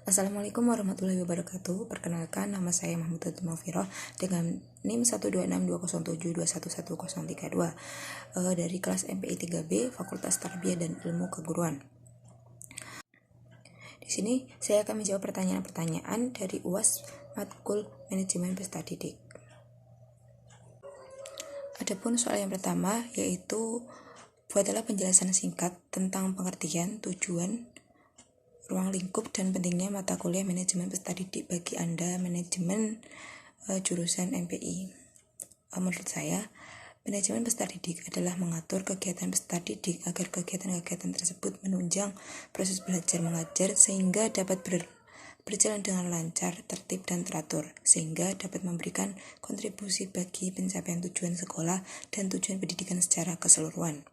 Assalamualaikum warahmatullahi wabarakatuh. Perkenalkan, nama saya Mahmudatul Maufiroh dengan NIM 1262072111032 dari kelas MPI 3B Fakultas Tarbiyah dan Ilmu Keguruan. Di sini saya akan menjawab pertanyaan-pertanyaan dari UAS Matkul Manajemen Peserta Didik. Adapun soal yang pertama yaitu buatlah penjelasan singkat tentang pengertian, tujuan, ruang lingkup dan pentingnya mata kuliah manajemen peserta didik bagi Anda manajemen jurusan MPI. Menurut saya, manajemen peserta didik adalah mengatur kegiatan peserta didik agar kegiatan-kegiatan tersebut menunjang proses belajar mengajar sehingga dapat berjalan dengan lancar, tertib dan teratur, sehingga dapat memberikan kontribusi bagi pencapaian tujuan sekolah dan tujuan pendidikan secara keseluruhan.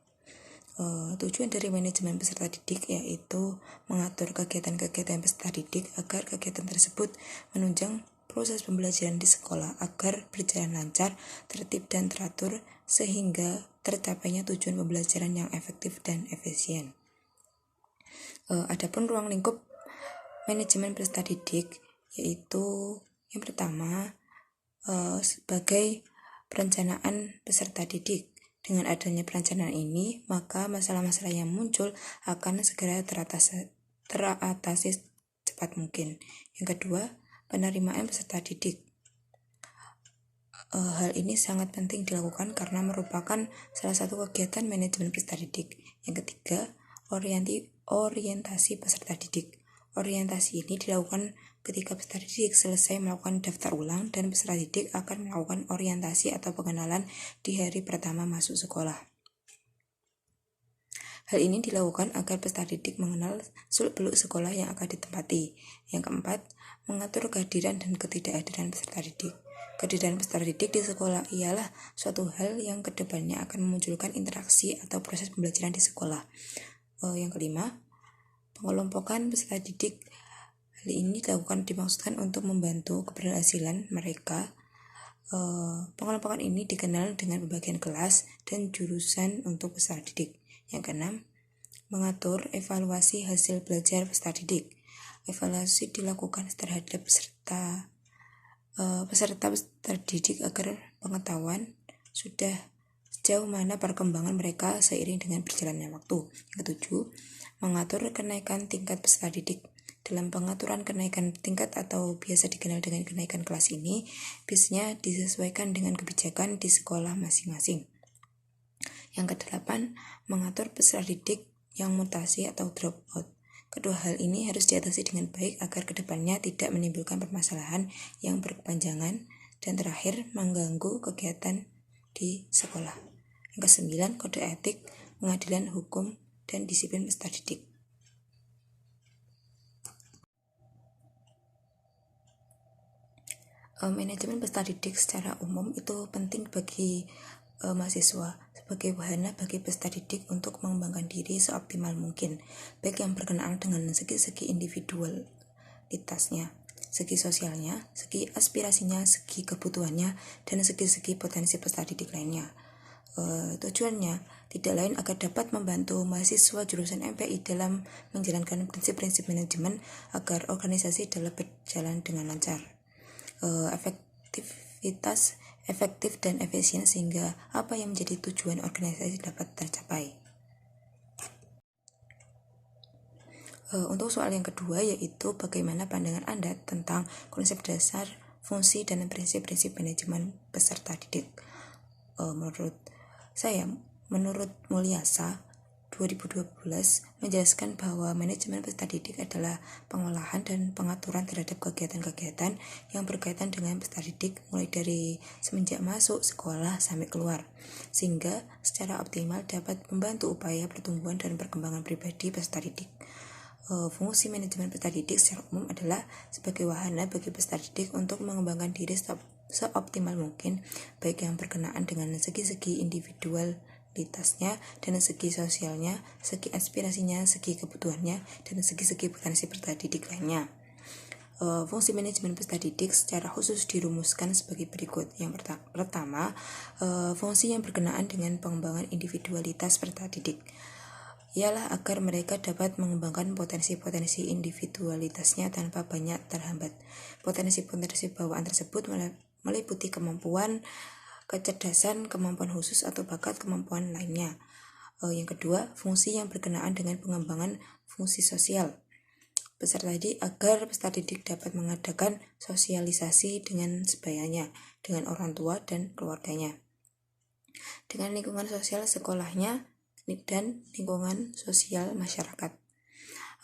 Tujuan dari manajemen peserta didik yaitu mengatur kegiatan-kegiatan peserta didik agar kegiatan tersebut menunjang proses pembelajaran di sekolah agar berjalan lancar, tertib dan teratur sehingga tercapainya tujuan pembelajaran yang efektif dan efisien. Adapun ruang lingkup manajemen peserta didik yaitu yang pertama sebagai perencanaan peserta didik. Dengan adanya perencanaan ini, maka masalah-masalah yang muncul akan segera teratasi cepat mungkin. Yang kedua, penerimaan peserta didik. Hal ini sangat penting dilakukan karena merupakan salah satu kegiatan manajemen peserta didik. Yang ketiga, orientasi peserta didik. Orientasi ini dilakukan ketika peserta didik selesai melakukan daftar ulang dan peserta didik akan melakukan orientasi atau pengenalan di hari pertama masuk sekolah. Hal ini dilakukan agar peserta didik mengenal seluk-beluk sekolah yang akan ditempati. Yang keempat, mengatur kehadiran dan ketidakhadiran peserta didik. Kehadiran peserta didik di sekolah ialah suatu hal yang kedepannya akan memunculkan interaksi atau proses pembelajaran di sekolah. Yang kelima, pengelompokan peserta didik. Hal ini dimaksudkan untuk membantu keberhasilan mereka. Pengelompokan ini dikenal dengan pembagian kelas dan jurusan untuk peserta didik. Yang keenam, mengatur evaluasi hasil belajar peserta didik. Evaluasi dilakukan terhadap peserta didik agar pengetahuan sudah sejauh mana perkembangan mereka seiring dengan berjalannya waktu. Yang ketujuh, mengatur kenaikan tingkat peserta didik. Dalam pengaturan kenaikan tingkat atau biasa dikenal dengan kenaikan kelas ini, biasanya disesuaikan dengan kebijakan di sekolah masing-masing. Yang kedelapan, mengatur peserta didik yang mutasi atau drop out. Kedua hal ini harus diatasi dengan baik agar kedepannya tidak menimbulkan permasalahan yang berkepanjangan. Dan terakhir, mengganggu kegiatan di sekolah. Yang kesembilan, kode etik, pengadilan hukum, dan disiplin peserta didik. Manajemen peserta didik secara umum itu penting bagi mahasiswa sebagai wahana bagi peserta didik untuk mengembangkan diri seoptimal mungkin, baik yang berkenaan dengan segi-segi individualitasnya, segi sosialnya, segi aspirasinya, segi kebutuhannya, dan segi-segi potensi peserta didik lainnya. Tujuannya tidak lain agar dapat membantu mahasiswa jurusan MPI dalam menjalankan prinsip-prinsip manajemen agar organisasi dapat berjalan dengan lancar, efektif dan efisien sehingga apa yang menjadi tujuan organisasi dapat tercapai. Untuk soal yang kedua yaitu bagaimana pandangan Anda tentang konsep dasar, fungsi dan prinsip-prinsip manajemen peserta didik. Menurut Mulyasa 2012 menjelaskan bahwa manajemen peserta didik adalah pengolahan dan pengaturan terhadap kegiatan-kegiatan yang berkaitan dengan peserta didik mulai dari semenjak masuk sekolah sampai keluar, sehingga secara optimal dapat membantu upaya pertumbuhan dan perkembangan pribadi peserta didik. Fungsi manajemen peserta didik secara umum adalah sebagai wahana bagi peserta didik untuk mengembangkan diri seoptimal mungkin, baik yang berkenaan dengan segi-segi individualitasnya dan segi sosialnya, segi aspirasinya, segi kebutuhannya, dan segi-segi potensi peserta didik lainnya. Fungsi manajemen peserta didik secara khusus dirumuskan sebagai berikut. Yang pertama, fungsi yang berkenaan dengan pengembangan individualitas peserta didik. ialah agar mereka dapat mengembangkan potensi-potensi individualitasnya tanpa banyak terhambat. Potensi-potensi bawaan tersebut meliputi kemampuan, kecerdasan, kemampuan khusus atau bakat kemampuan lainnya. Yang kedua, fungsi yang berkenaan dengan pengembangan fungsi sosial peserta didik agar peserta didik dapat mengadakan sosialisasi dengan sebayanya, dengan orang tua dan keluarganya, dengan lingkungan sosial sekolahnya, dan lingkungan sosial masyarakat.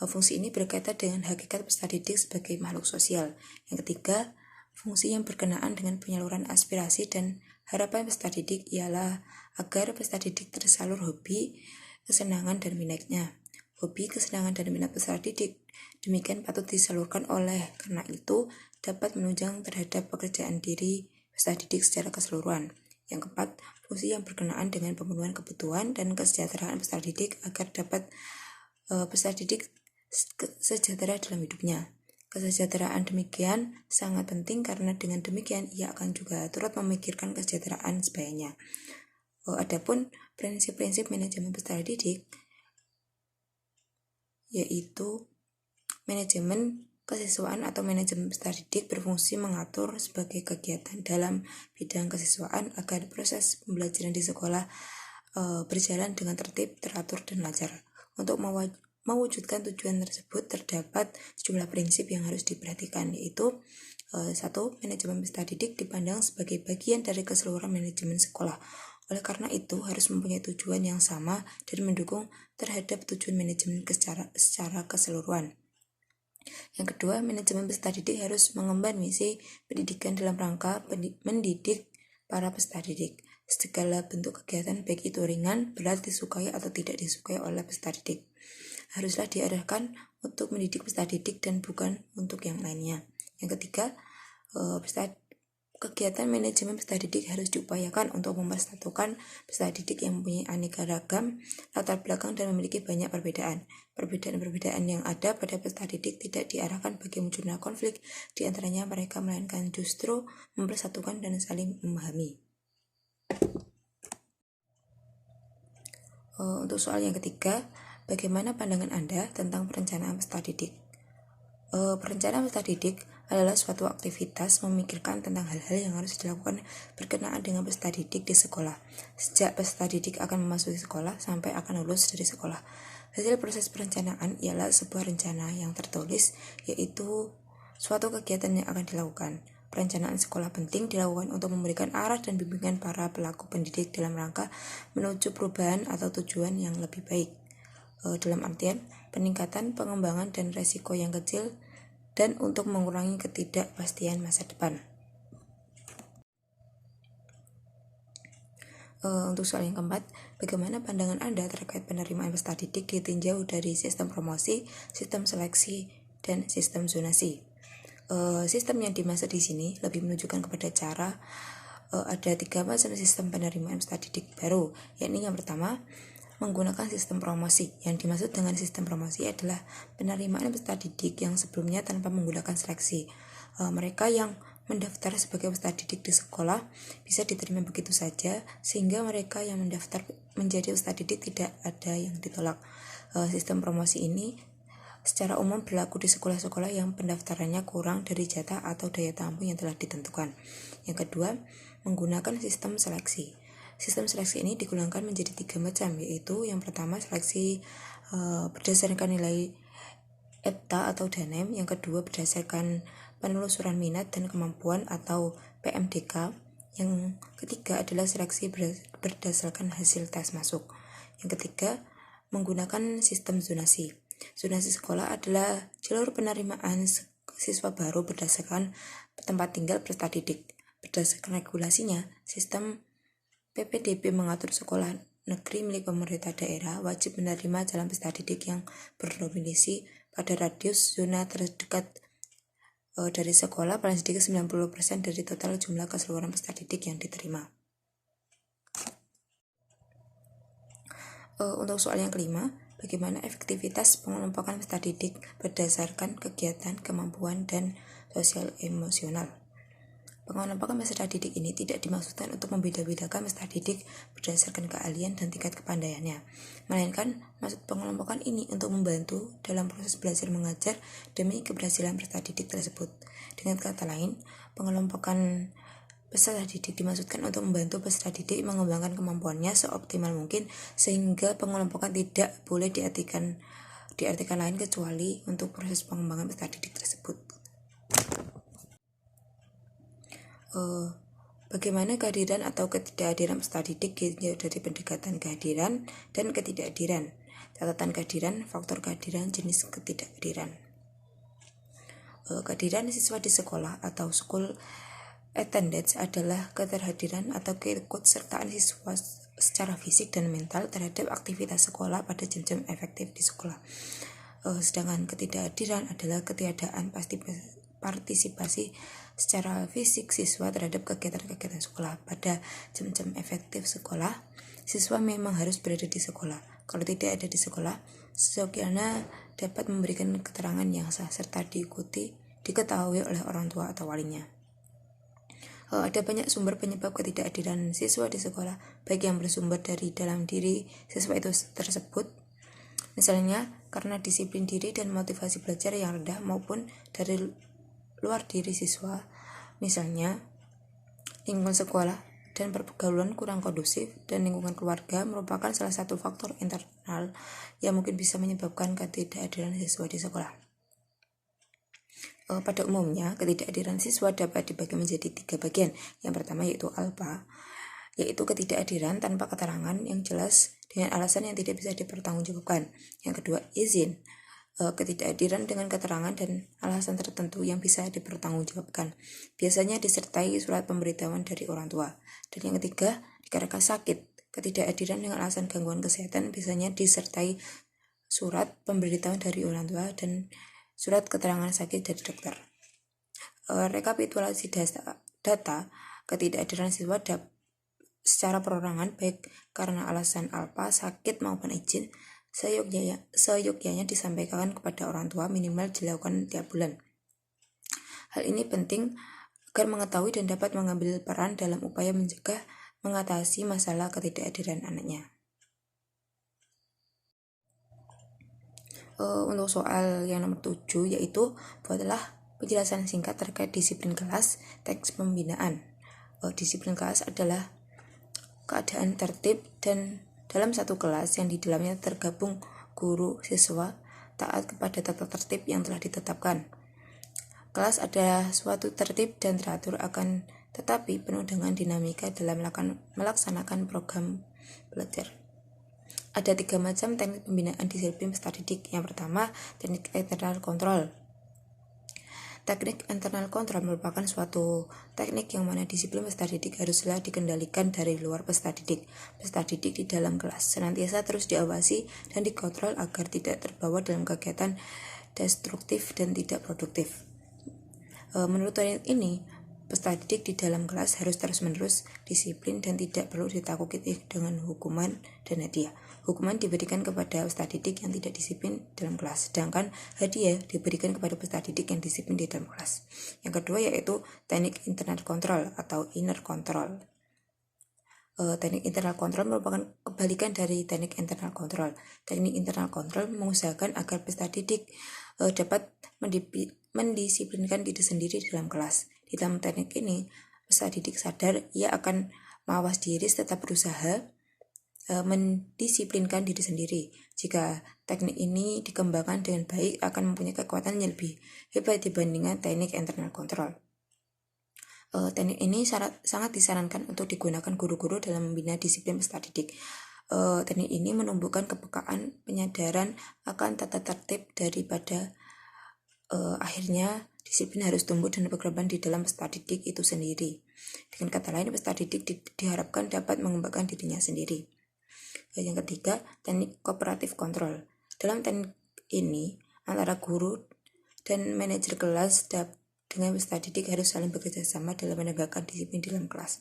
Fungsi ini berkaitan dengan hakikat peserta didik sebagai makhluk sosial. Yang ketiga, fungsi yang berkenaan dengan penyaluran aspirasi dan harapan peserta didik ialah agar peserta didik tersalur hobi, kesenangan, dan minatnya. Hobi, kesenangan, dan minat peserta didik demikian patut disalurkan karena itu dapat menunjang terhadap pekerjaan diri peserta didik secara keseluruhan. Yang keempat, fungsi yang berkenaan dengan pemenuhan kebutuhan dan kesejahteraan peserta didik agar dapat peserta didik sejahtera dalam hidupnya. Kesejahteraan demikian sangat penting karena dengan demikian ia akan juga turut memikirkan kesejahteraan sebayanya. Adapun prinsip-prinsip manajemen peserta didik yaitu manajemen kesiswaan atau manajemen peserta didik berfungsi mengatur sebagai kegiatan dalam bidang kesiswaan agar proses pembelajaran di sekolah berjalan dengan tertib, teratur, dan lancar. Untuk mewujudkan tujuan tersebut terdapat sejumlah prinsip yang harus diperhatikan, yaitu 1. Manajemen peserta didik dipandang sebagai bagian dari keseluruhan manajemen sekolah. Oleh karena itu harus mempunyai tujuan yang sama dan mendukung terhadap tujuan manajemen secara keseluruhan. Yang kedua, manajemen peserta didik harus mengemban misi pendidikan dalam rangka mendidik para peserta didik. Segala bentuk kegiatan baik itu ringan, berat, disukai atau tidak disukai oleh peserta didik haruslah diarahkan untuk mendidik peserta didik dan bukan untuk yang lainnya. Yang ketiga, kegiatan manajemen peserta didik harus diupayakan untuk mempersatukan peserta didik yang mempunyai aneka ragam latar belakang dan memiliki banyak perbedaan. Perbedaan-perbedaan yang ada pada peserta didik tidak diarahkan bagi munculnya konflik di antaranya mereka, melainkan justru mempersatukan dan saling memahami. Untuk soal yang ketiga, bagaimana pandangan Anda tentang perencanaan peserta didik? Perencanaan peserta didik adalah suatu aktivitas memikirkan tentang hal-hal yang harus dilakukan berkenaan dengan peserta didik di sekolah. Sejak peserta didik akan memasuki sekolah sampai akan lulus dari sekolah. Hasil proses perencanaan ialah sebuah rencana yang tertulis, yaitu suatu kegiatan yang akan dilakukan. Perencanaan sekolah penting dilakukan untuk memberikan arah dan bimbingan para pelaku pendidik dalam rangka menuju perubahan atau tujuan yang lebih baik. Dalam artian peningkatan, pengembangan, dan resiko yang kecil dan untuk mengurangi ketidakpastian masa depan. Untuk soal yang keempat, bagaimana pandangan Anda terkait penerimaan peserta didik ditinjau dari sistem promosi, sistem seleksi, dan sistem zonasi? Sistem yang dimaksud di sini lebih menunjukkan kepada cara ada 3 macam sistem penerimaan peserta didik baru, yakni yang pertama menggunakan sistem promosi. Yang dimaksud dengan sistem promosi adalah penerimaan peserta didik yang sebelumnya tanpa menggunakan seleksi. Mereka yang mendaftar sebagai peserta didik di sekolah bisa diterima begitu saja, sehingga mereka yang mendaftar menjadi peserta didik tidak ada yang ditolak. Sistem promosi ini secara umum berlaku di sekolah-sekolah yang pendaftarannya kurang dari jatah atau daya tampung yang telah ditentukan. Yang kedua, menggunakan sistem seleksi. Sistem seleksi ini digolongkan menjadi 3 macam, yaitu yang pertama seleksi berdasarkan nilai EPTA atau DANEM, yang kedua berdasarkan penelusuran minat dan kemampuan atau PMDK, yang ketiga adalah seleksi berdasarkan hasil tes masuk. Yang ketiga, menggunakan sistem zonasi. Zonasi sekolah adalah jalur penerimaan siswa baru berdasarkan tempat tinggal peserta didik. Berdasarkan regulasinya, sistem PPDB mengatur sekolah negeri milik pemerintah daerah wajib menerima calon peserta didik yang berdomisili pada radius zona terdekat dari sekolah paling sedikit 90% dari total jumlah keseluruhan peserta didik yang diterima. Untuk soal yang kelima, bagaimana efektivitas pengelompokan peserta didik berdasarkan kegiatan, kemampuan, dan sosial emosional? Pengelompokan peserta didik ini tidak dimaksudkan untuk membeda-bedakan peserta didik berdasarkan keahlian dan tingkat kepandaiannya, melainkan maksud pengelompokan ini untuk membantu dalam proses belajar mengajar demi keberhasilan peserta didik tersebut. Dengan kata lain, pengelompokan peserta didik dimaksudkan untuk membantu peserta didik mengembangkan kemampuannya seoptimal mungkin, sehingga pengelompokan tidak boleh diartikan lain kecuali untuk proses pengembangan peserta didik tersebut. Bagaimana kehadiran atau ketidakhadiran peserta didik dari pendekatan kehadiran dan ketidakhadiran, catatan kehadiran, faktor kehadiran, jenis ketidakhadiran. Kehadiran siswa di sekolah atau school attendance adalah keterhadiran atau keikutsertaan siswa secara fisik dan mental terhadap aktivitas sekolah pada jam-jam efektif di sekolah. Sedangkan ketidakhadiran adalah ketiadaan partisipasi secara fisik siswa terhadap kegiatan-kegiatan sekolah. Pada jam-jam efektif sekolah, siswa memang harus berada di sekolah. Kalau tidak ada di sekolah, seyogyanya dapat memberikan keterangan yang sah serta diketahui oleh orang tua atau walinya. Ada banyak sumber penyebab ketidakhadiran siswa di sekolah, baik yang bersumber dari dalam diri siswa itu tersebut, misalnya karena disiplin diri dan motivasi belajar yang rendah, maupun dari luar diri siswa, misalnya lingkungan sekolah dan pergaulan kurang kondusif, dan lingkungan keluarga merupakan salah satu faktor internal yang mungkin bisa menyebabkan ketidakhadiran siswa di sekolah. Pada umumnya, ketidakhadiran siswa dapat dibagi menjadi 3 bagian. Yang pertama yaitu alpha, yaitu ketidakhadiran tanpa keterangan yang jelas dengan alasan yang tidak bisa dipertanggungjawabkan. Yang kedua, izin, ketidakhadiran dengan keterangan dan alasan tertentu yang bisa dipertanggungjawabkan, biasanya disertai surat pemberitahuan dari orang tua. Dan yang ketiga, dikarenakan sakit, ketidakhadiran dengan alasan gangguan kesehatan biasanya disertai surat pemberitahuan dari orang tua dan surat keterangan sakit dari dokter. Rekapitulasi data ketidakhadiran siswa secara perorangan, baik karena alasan alpha, sakit maupun izin, seyogyanya disampaikan kepada orang tua, minimal dilakukan tiap bulan. Hal ini penting agar mengetahui dan dapat mengambil peran dalam upaya mencegah mengatasi masalah ketidakhadiran anaknya. Untuk soal yang nomor 7, yaitu buatlah penjelasan singkat terkait disiplin kelas, teks pembinaan. Disiplin kelas adalah keadaan tertib dan dalam satu kelas yang di dalamnya tergabung guru, siswa, taat kepada tata tertib yang telah ditetapkan. Kelas adalah suatu tertib dan teratur, akan tetapi penuh dengan dinamika dalam melaksanakan program belajar. Ada 3 macam teknik pembinaan disiplin peserta didik. Yang pertama, teknik internal control. Teknik internal control merupakan suatu teknik yang mana disiplin peserta didik haruslah dikendalikan dari luar peserta didik. Peserta didik di dalam kelas senantiasa terus diawasi dan dikontrol agar tidak terbawa dalam kegiatan destruktif dan tidak produktif. Menurut teknik ini, peserta didik di dalam kelas harus terus-menerus disiplin dan tidak perlu ditakuti dengan hukuman dan hadiah. Hukuman diberikan kepada peserta didik yang tidak disiplin dalam kelas, sedangkan hadiah diberikan kepada peserta didik yang disiplin di dalam kelas. Yang kedua yaitu teknik internal control atau inner control. Teknik internal control merupakan kebalikan dari teknik internal control. Teknik internal control mengusahakan agar peserta didik dapat mendisiplinkan diri sendiri dalam kelas. Di dalam teknik ini, peserta didik sadar ia akan mawas diri tetap berusaha mendisiplinkan diri sendiri. Jika teknik ini dikembangkan dengan baik, akan mempunyai kekuatan yang lebih hebat dibandingkan teknik internal control. Teknik ini sangat disarankan untuk digunakan guru-guru dalam membina disiplin peserta didik. Teknik ini menumbuhkan kepekaan, penyadaran akan tata tertib daripada akhirnya disiplin harus tumbuh dan berkembang di dalam peserta didik itu sendiri. Dengan kata lain, peserta didik diharapkan dapat mengembangkan dirinya sendiri. Yang ketiga, teknik kooperatif kontrol. Dalam teknik ini, antara guru dan manajer kelas dengan peserta didik harus saling bekerja sama dalam menegakkan disiplin di dalam kelas.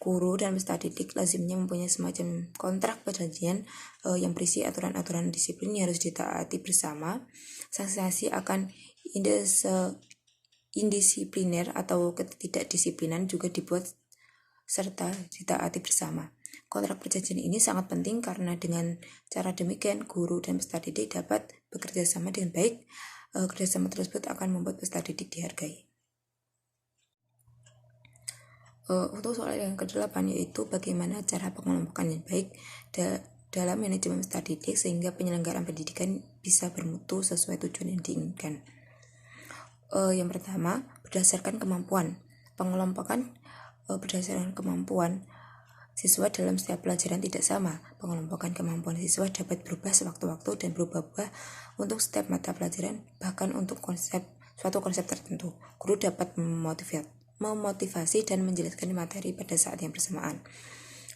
Guru dan peserta didik lazimnya mempunyai semacam kontrak perjanjian yang berisi aturan-aturan disiplin yang harus ditaati bersama. Sanksi akan indisipliner atau ketidakdisiplinan juga dibuat serta ditaati bersama. Kontrak perjanjian ini sangat penting karena dengan cara demikian guru dan peserta didik dapat bekerja sama dengan baik. Kerjasama tersebut akan membuat peserta didik dihargai. Untuk soal yang ke-8 yaitu bagaimana cara pengelompokan yang baik dalam manajemen peserta didik sehingga penyelenggaraan pendidikan bisa bermutu sesuai tujuan yang diinginkan. Yang pertama, berdasarkan kemampuan. Pengelompokan berdasarkan kemampuan siswa dalam setiap pelajaran tidak sama. Pengelompokan kemampuan siswa dapat berubah sewaktu-waktu dan berubah-ubah untuk setiap mata pelajaran, bahkan untuk suatu konsep tertentu. Guru dapat memotivasi dan menjelaskan materi pada saat yang bersamaan.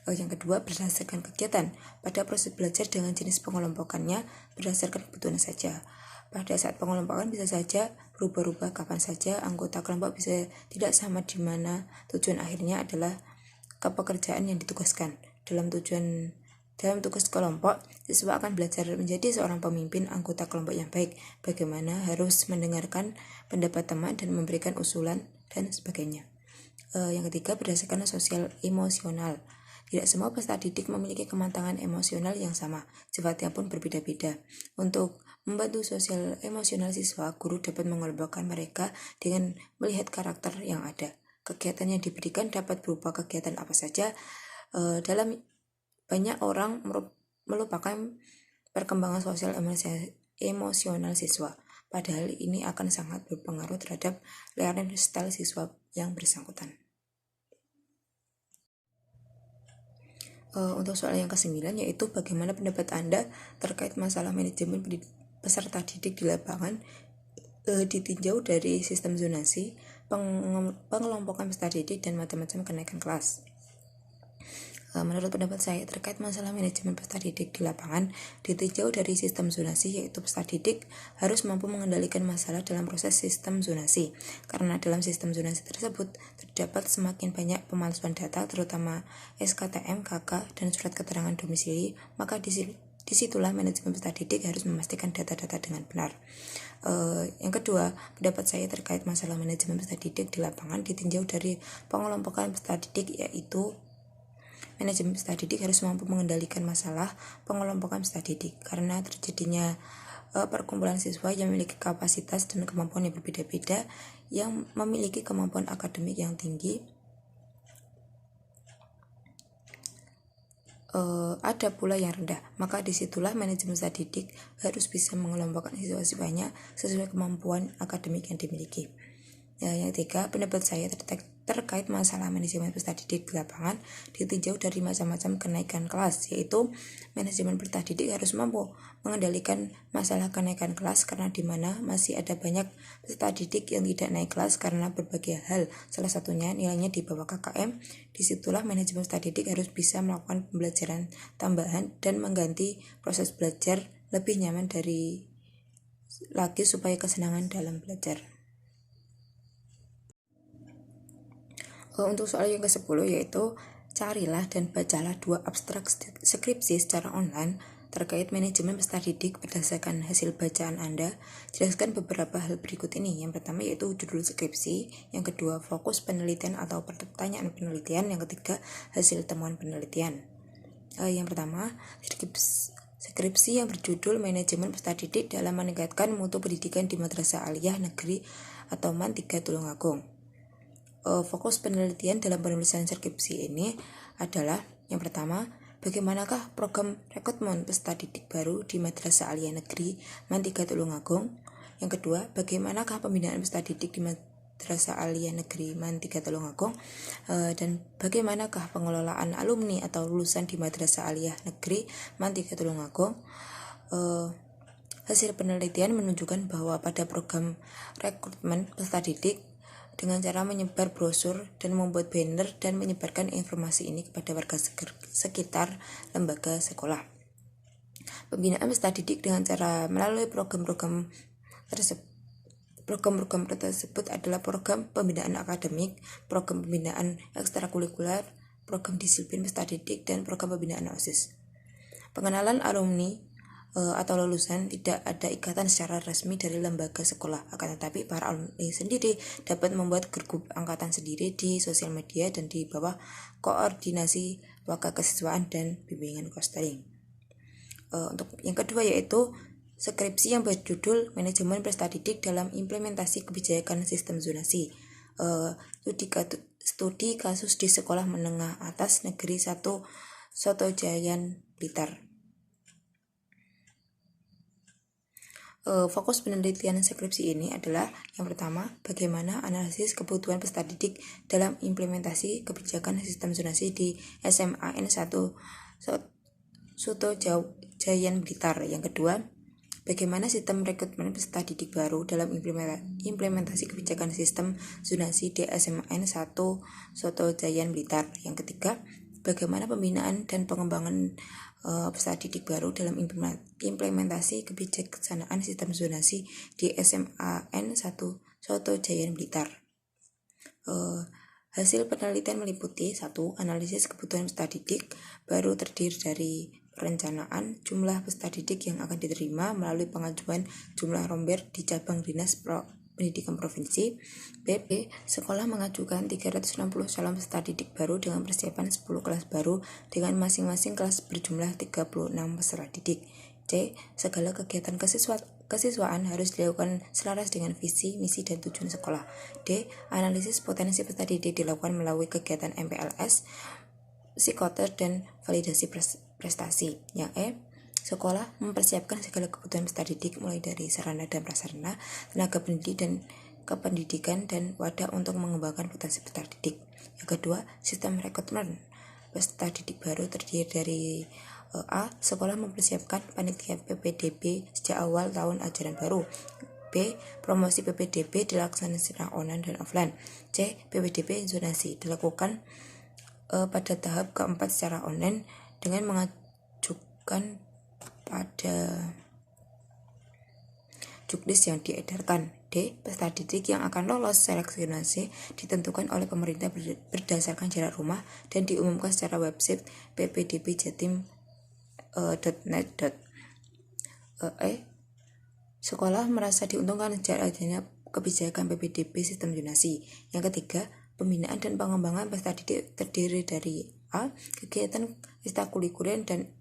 Yang kedua, berdasarkan kegiatan. Pada proses belajar dengan jenis pengelompokannya berdasarkan kebutuhan saja. Pada saat pengelompokan bisa saja berubah-ubah kapan saja. Anggota kelompok bisa tidak sama di mana tujuan akhirnya adalah pekerjaan yang ditugaskan. Dalam tugas kelompok, siswa akan belajar menjadi seorang pemimpin anggota kelompok yang baik, bagaimana harus mendengarkan pendapat teman dan memberikan usulan dan sebagainya. Yang ketiga, berdasarkan sosial emosional. Tidak semua peserta didik memiliki kematangan emosional yang sama, sifatnya pun berbeda-beda. Untuk membantu sosial emosional siswa, guru dapat mengelompokkan mereka dengan melihat karakter yang ada. Kegiatan yang diberikan dapat berupa kegiatan apa saja. Dalam banyak orang melupakan perkembangan sosial emosional siswa. Padahal ini akan sangat berpengaruh terhadap learning style siswa yang bersangkutan. Untuk soal yang ke-9 yaitu bagaimana pendapat Anda terkait masalah manajemen peserta didik di lapangan ditinjau dari sistem zonasi, pengelompokan peserta didik, dan macam-macam kenaikan kelas. Menurut pendapat saya terkait masalah manajemen peserta didik di lapangan ditinjau dari sistem zonasi, yaitu peserta didik harus mampu mengendalikan masalah dalam proses sistem zonasi, karena dalam sistem zonasi tersebut terdapat semakin banyak pemalsuan data, terutama SKTM, KK, dan surat keterangan domisili, maka disitulah manajemen peserta didik harus memastikan data-data dengan benar. Yang kedua, pendapat saya terkait masalah manajemen peserta didik di lapangan ditinjau dari pengelompokan peserta didik, yaitu manajemen peserta didik harus mampu mengendalikan masalah pengelompokan peserta didik karena terjadinya perkumpulan siswa yang memiliki kapasitas dan kemampuan yang berbeda-beda, yang memiliki kemampuan akademik yang tinggi, ada pula yang rendah, maka disitulah manajemen peserta didik harus bisa mengelompokkan siswa-siswanya sesuai kemampuan akademik yang dimiliki. Yang ketiga, pendapat saya terkait masalah manajemen peserta didik di lapangan ditinjau dari macam-macam kenaikan kelas, yaitu manajemen peserta didik harus mampu mengendalikan masalah kenaikan kelas karena di mana masih ada banyak peserta didik yang tidak naik kelas karena berbagai hal, salah satunya nilainya di bawah KKM. Disitulah manajemen peserta didik harus bisa melakukan pembelajaran tambahan dan mengganti proses belajar lebih nyaman dari lagi supaya kesenangan dalam belajar. Untuk soal yang ke-10 yaitu carilah dan bacalah 2 abstrak skripsi secara online terkait manajemen peserta didik berdasarkan hasil bacaan Anda. Jelaskan beberapa hal berikut ini. Yang pertama yaitu judul skripsi, yang kedua fokus penelitian atau pertanyaan penelitian, yang ketiga hasil temuan penelitian. Yang pertama, skripsi yang berjudul manajemen peserta didik dalam meningkatkan mutu pendidikan di Madrasah Aliyah Negeri atau MAN 3 Tulungagung. Fokus penelitian dalam penulisan skripsi ini adalah yang pertama, bagaimanakah program rekrutmen peserta didik baru di Madrasah Aliyah Negeri MAN 3 Tulungagung. Yang kedua, bagaimanakah pembinaan peserta didik di Madrasah Aliyah Negeri MAN 3 Tulungagung, dan bagaimanakah pengelolaan alumni atau lulusan di Madrasah Aliyah Negeri MAN 3 Tulungagung. Hasil penelitian menunjukkan bahwa pada program rekrutmen peserta didik dengan cara menyebar brosur dan membuat banner dan menyebarkan informasi ini kepada warga sekitar lembaga sekolah. Pembinaan peserta didik dengan cara melalui program-program tersebut adalah program pembinaan akademik, program pembinaan ekstrakurikuler, program disiplin peserta didik, dan program pembinaan OSIS. Pengenalan alumni atau lulusan tidak ada ikatan secara resmi dari lembaga sekolah, akan tetapi para alumni sendiri dapat membuat grup angkatan sendiri di sosial media dan di bawah koordinasi wakakesiswaan dan bimbingan konseling. Untuk yang kedua yaitu skripsi yang berjudul Manajemen Peserta Didik dalam Implementasi Kebijakan Sistem Zonasi. Studi kasus di Sekolah Menengah Atas Negeri 1 Sotojayan Blitar. Fokus penelitian skripsi ini adalah yang pertama, bagaimana analisis kebutuhan peserta didik dalam implementasi kebijakan sistem zonasi di SMAN 1 Sotojayan Blitar. Yang kedua, bagaimana sistem rekrutmen peserta didik baru dalam implementasi kebijakan sistem zonasi di SMAN 1 Sotojayan Blitar. Yang ketiga, bagaimana pembinaan dan pengembangan peserta didik baru dalam implementasi kebijaksanaan sistem zonasi di SMAN 1 Sotojayan Blitar. Hasil penelitian meliputi 1. Analisis kebutuhan peserta didik baru terdiri dari perencanaan jumlah peserta didik yang akan diterima melalui pengajuan jumlah romber di cabang dinas pendidikan provinsi. B. Sekolah mengajukan 360 calon peserta didik baru dengan persiapan 10 kelas baru dengan masing-masing kelas berjumlah 36 peserta didik. C. Segala kegiatan kesiswaan harus dilakukan selaras dengan visi, misi, dan tujuan sekolah. D. Analisis potensi peserta didik dilakukan melalui kegiatan MPLS, psikoter, dan validasi prestasi. Yang E. Sekolah mempersiapkan segala kebutuhan peserta didik mulai dari sarana dan prasarana, tenaga pendidik dan kependidikan, dan wadah untuk mengembangkan potensi peserta didik. Yang kedua, sistem rekrutmen peserta didik baru terdiri dari A. Sekolah mempersiapkan panitia PPDB sejak awal tahun ajaran baru. B. Promosi PPDB dilaksanakan secara online dan offline. C. PPDB zonasi dilakukan pada tahap keempat secara online dengan mengajukan pada juknis yang diedarkan. D. Peserta didik yang akan lolos seleksi zonasi ditentukan oleh pemerintah berdasarkan jarak rumah dan diumumkan secara website ppdbjatim.net. E. Sekolah merasa diuntungkan sejak adanya kebijakan PPDB sistem zonasi. Yang ketiga, pembinaan dan pengembangan peserta didik terdiri dari A. Kegiatan ekstrakurikuler dan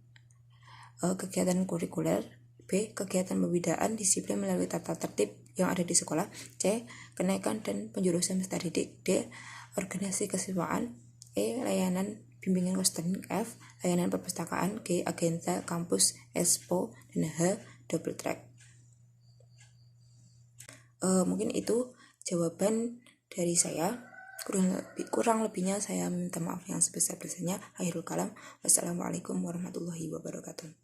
kegiatan kurikuler. B. Kegiatan pembinaan disiplin melalui tata tertib yang ada di sekolah. C. Kenaikan dan penjurusan peserta didik. D. Organisasi kesiswaan. E. Layanan bimbingan konseling. F. Layanan perpustakaan. G. Agenda kampus expo. Dan H. Double track. Mungkin itu jawaban dari saya. Kurang lebihnya saya minta maaf yang sebesar-besarnya. Akhirul kalam. Wassalamualaikum warahmatullahi wabarakatuh.